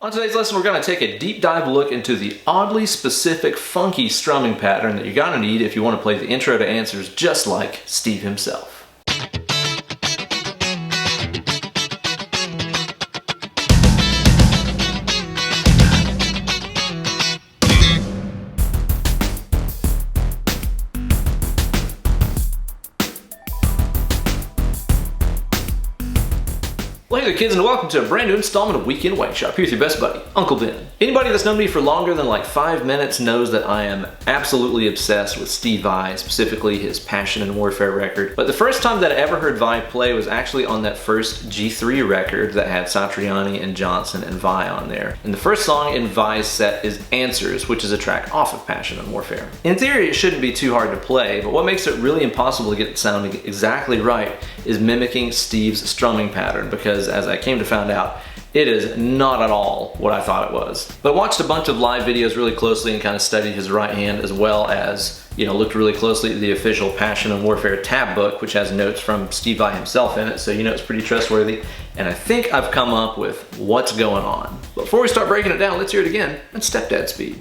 On today's lesson, we're going to take a deep dive look into the oddly specific, funky strumming pattern that you're going to need if you want to play the intro to Answers just like Steve himself. Well, hey there kids, and welcome to a brand new installment of Weekend Wankshop. Here's your best buddy, Uncle Ben. Anybody that's known me for longer than like 5 minutes knows that I am absolutely obsessed with Steve Vai, specifically his Passion and Warfare record. But the first time that I ever heard Vai play was actually on that first G3 record that had Satriani and Johnson and Vai on there. And the first song in Vai's set is Answers, which is a track off of Passion and Warfare. In theory, it shouldn't be too hard to play, but what makes it really impossible to get it sounding exactly right is mimicking Steve's strumming pattern, because as I came to find out, it is not at all what I thought it was. But I watched a bunch of live videos really closely and kind of studied his right hand, as well as, looked really closely at the official Passion and Warfare tab book, which has notes from Steve Vai himself in it, so it's pretty trustworthy. And I think I've come up with what's going on. But before we start breaking it down, let's hear it again at stepdad speed.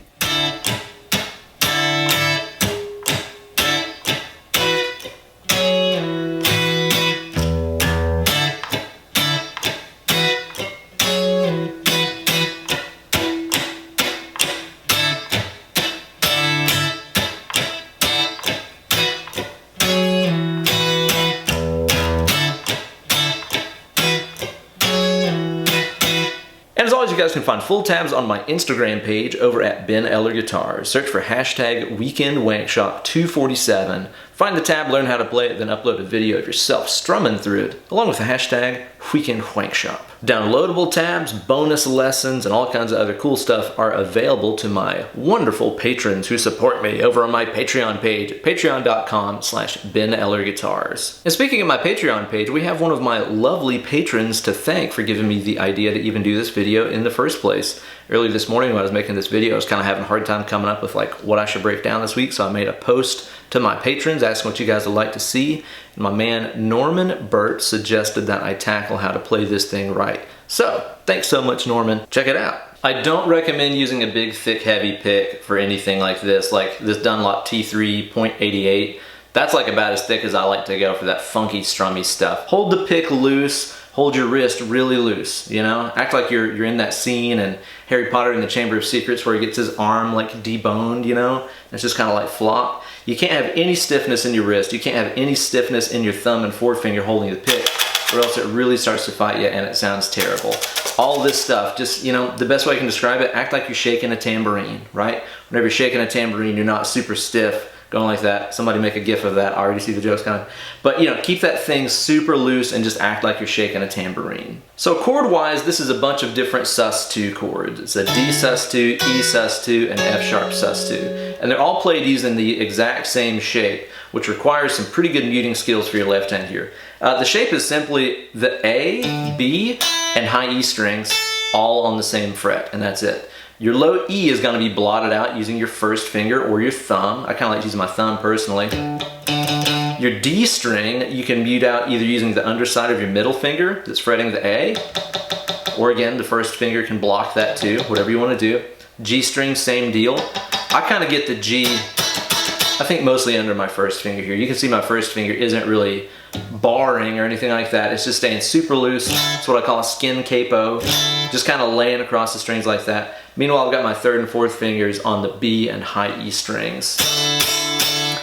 And as always, you guys can find full tabs on my Instagram page over at Ben Eller Guitars. Search for hashtag Weekend Wankshop 247. Find the tab, learn how to play it, then upload a video of yourself strumming through it, along with the hashtag Weekend Wankshop. Downloadable tabs, bonus lessons, and all kinds of other cool stuff are available to my wonderful patrons who support me over on my Patreon page at patreon.com/BenEllerGuitars. And speaking of my Patreon page, we have one of my lovely patrons to thank for giving me the idea to even do this video in the first place. Earlier this morning when I was making this video, I was kind of having a hard time coming up with what I should break down this week, so I made a post to my patrons asking what you guys would like to see. And my man Norman Burt suggested that I tackle how to play this thing right. So, thanks so much, Norman. Check it out. I don't recommend using a big, thick, heavy pick for anything like this Dunlop T3 .88. That's about as thick as I like to go for that funky, strummy stuff. Hold the pick loose. Hold your wrist really loose, Act like you're in that scene in Harry Potter in the Chamber of Secrets where he gets his arm deboned, And it's just kind of flop. You can't have any stiffness in your wrist. You can't have any stiffness in your thumb and forefinger holding the pick, or else it really starts to fight you and it sounds terrible. All this stuff, just, the best way I can describe it, act like you're shaking a tambourine, right? Whenever you're shaking a tambourine, you're not super stiff, going like that. Somebody make a gif of that. I already see the jokes coming. But keep that thing super loose and just act like you're shaking a tambourine. So chord-wise, this is a bunch of different sus2 chords. It's a D sus2, E sus2, and F sharp sus2. And they're all played using the exact same shape, which requires some pretty good muting skills for your left hand here. The shape is simply the A, B, and high E strings all on the same fret, and that's it. Your low E is going to be blotted out using your first finger or your thumb. I kind of like using my thumb personally. Your D string you can mute out either using the underside of your middle finger that's fretting the A, or again the first finger can block that too, whatever you want to do. G string, same deal. I kind of get the G, I think mostly under my first finger here. You can see my first finger isn't really barring or anything like that. It's just staying super loose. It's what I call a skin capo. Just kind of laying across the strings like that. Meanwhile, I've got my third and fourth fingers on the B and high E strings.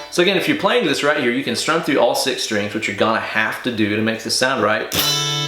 So again, if you're playing this right here, you can strum through all 6 strings, which you're gonna have to do to make this sound right.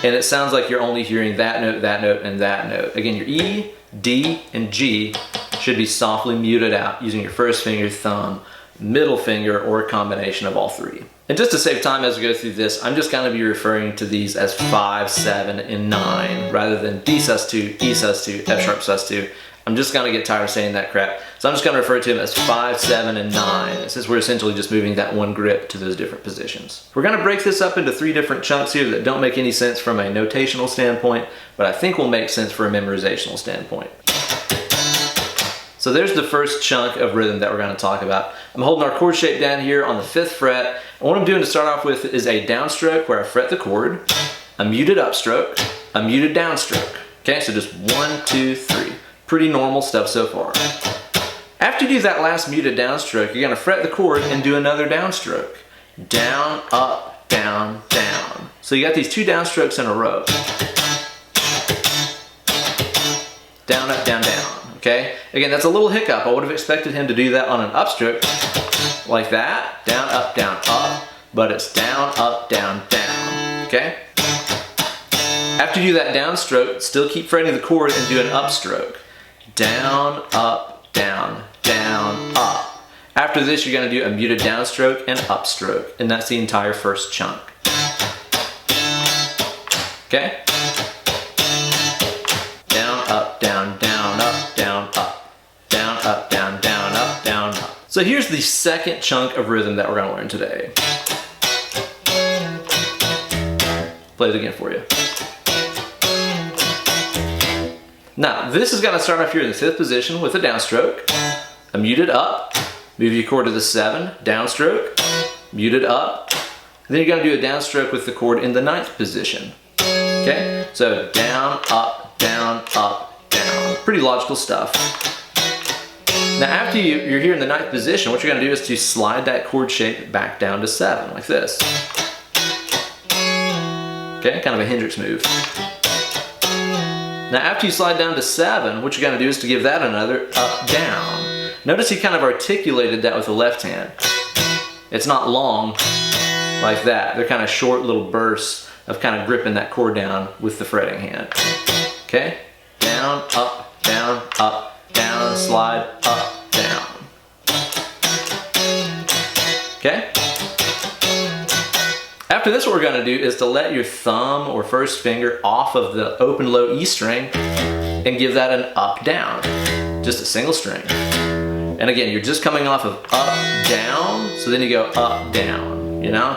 And it sounds like you're only hearing that note, and that note. Again, your E, D, and G should be softly muted out using your first finger, thumb, middle finger, or a combination of all 3. And just to save time as we go through this, I'm just going to be referring to these as 5, 7, and 9, rather than D sus2, E sus2, F sharp sus2. I'm just going to get tired of saying that crap. So I'm just going to refer to them as 5, 7, and 9, since we're essentially just moving that one grip to those different positions. We're going to break this up into 3 different chunks here that don't make any sense from a notational standpoint, but I think will make sense for a memorizational standpoint. So there's the first chunk of rhythm that we're going to talk about. I'm holding our chord shape down here on the 5th fret. And what I'm doing to start off with is a downstroke where I fret the chord, a muted upstroke, a muted downstroke. Okay, so just 1, 2, 3. Pretty normal stuff so far. After you do that last muted downstroke, you're gonna fret the chord and do another downstroke. Down, up, down, down. So you got these 2 downstrokes in a row. Down, up, down, down, okay? Again, that's a little hiccup. I would have expected him to do that on an upstroke, like that. Down, up, but it's down, up, down, down, okay? After you do that downstroke, still keep fretting the chord and do an upstroke. Down, up, down, down, up. After this, you're gonna do a muted downstroke and upstroke, and that's the entire first chunk. Okay? Down, up, down, down, up, down, up. Down, up, down, down, up, down, up. So here's the second chunk of rhythm that we're gonna learn today. Play it again for you. Now, this is gonna start off here in the 5th position with a downstroke, a muted up, move your chord to the 7, downstroke, muted up, then you're gonna do a downstroke with the chord in the 9th position. Okay, so down, up, down, up, down. Pretty logical stuff. Now after you're here in the 9th position, what you're gonna do is to slide that chord shape back down to 7, like this. Okay, kind of a Hendrix move. Now after you slide down to 7, what you're gonna do is to give that another up, down. Notice he kind of articulated that with the left hand. It's not long like that. They're kind of short little bursts of kind of gripping that chord down with the fretting hand. Okay? Down, up, down, slide, up, down. Okay? After this, what we're gonna do is to let your thumb or first finger off of the open low E string and give that an up, down. Just a single string. And again, you're just coming off of up, down, so then you go up, down, you know?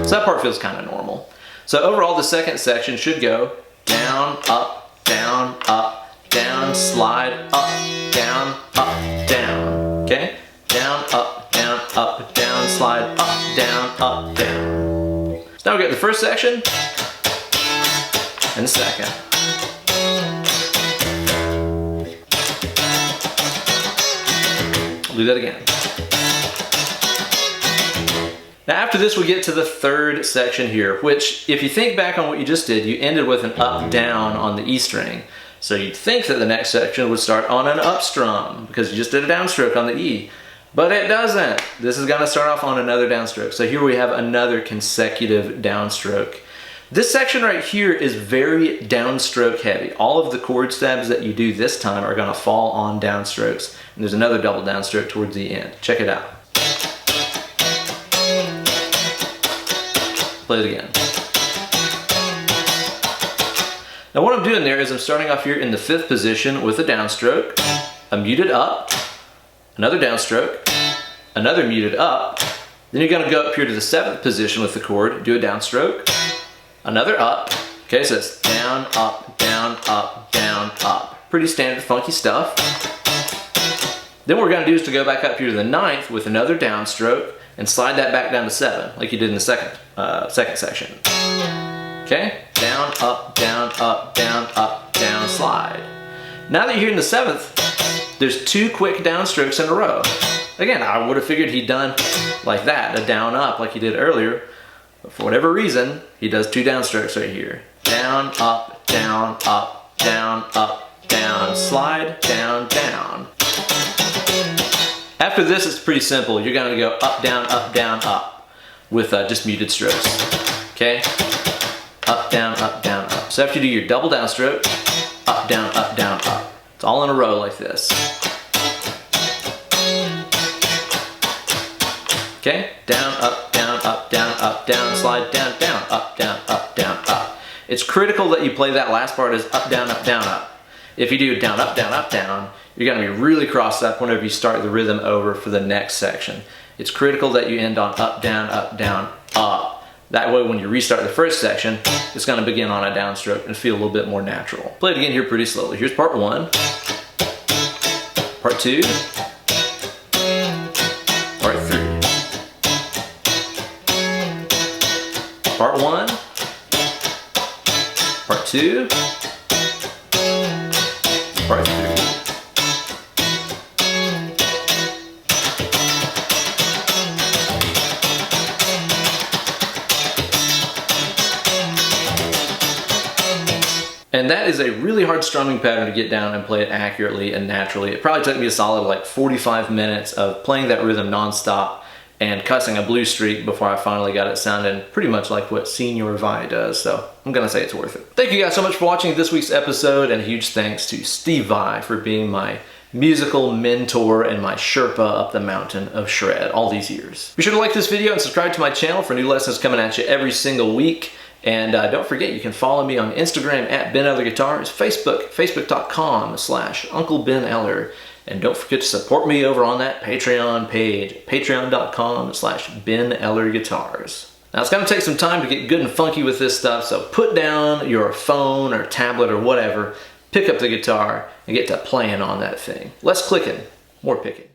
So that part feels kind of normal. So overall, the second section should go down, down, slide, up, down, okay? Down, slide, up, down. So now we got the first section and the second. I'll do that again. Now after this, we get to the 3rd section here, which if you think back on what you just did, you ended with an up, down on the E string. So you'd think that the next section would start on an up strum because you just did a downstroke on the E. But it doesn't. This is gonna start off on another downstroke. So here we have another consecutive downstroke. This section right here is very downstroke heavy. All of the chord stabs that you do this time are gonna fall on downstrokes. And there's another double downstroke towards the end. Check it out. Play it again. Now what I'm doing there is I'm starting off here in the 5th position with a downstroke, a muted up, another downstroke, another muted up, then you're gonna go up here to the 7th position with the chord, do a downstroke, another up, okay, so it's down, up, down, up, down, up. Pretty standard funky stuff. Then what we're gonna do is to go back up here to the 9th with another downstroke and slide that back down to 7, like you did in the second section. Okay, down, up, down, slide. Now that you're here in the 7th, there's 2 quick downstrokes in a row. Again, I would have figured he'd done like that, a down, up, like he did earlier. But for whatever reason, he does 2 downstrokes right here. Down, up, down, slide, down, down. After this, it's pretty simple. You're gonna go up, down, up with just muted strokes, okay? Up, down, up. So after you do your double downstroke, up, down, up. It's all in a row like this. Okay, down, up, down, slide, down, up, up. It's critical that you play that last part as up, down, up. If you do down, up, down, you're gonna be really crossed up whenever you start the rhythm over for the next section. It's critical that you end on up, down, up. That way when you restart the first section, it's gonna begin on a downstroke and feel a little bit more natural. Play it again here pretty slowly. Here's part 1, part 2, part 3. Part 1, part 2. Part 3. And that is a really hard strumming pattern to get down and play it accurately and naturally. It probably took me a solid like 45 minutes of playing that rhythm nonstop and cussing a blue streak before I finally got it sounding pretty much like what Senior Vi does, so I'm gonna say it's worth it. Thank you guys so much for watching this week's episode, and a huge thanks to Steve Vai for being my musical mentor and my Sherpa up the mountain of shred all these years. Be sure to like this video and subscribe to my channel for new lessons coming at you every single week. And don't forget, you can follow me on Instagram at Ben Eller Guitars, Facebook.com/Uncle Ben Eller. And don't forget to support me over on that Patreon page, patreon.com/Ben Eller Guitars. Now it's gonna take some time to get good and funky with this stuff, so put down your phone or tablet or whatever, pick up the guitar, and get to playing on that thing. Less clicking, more picking.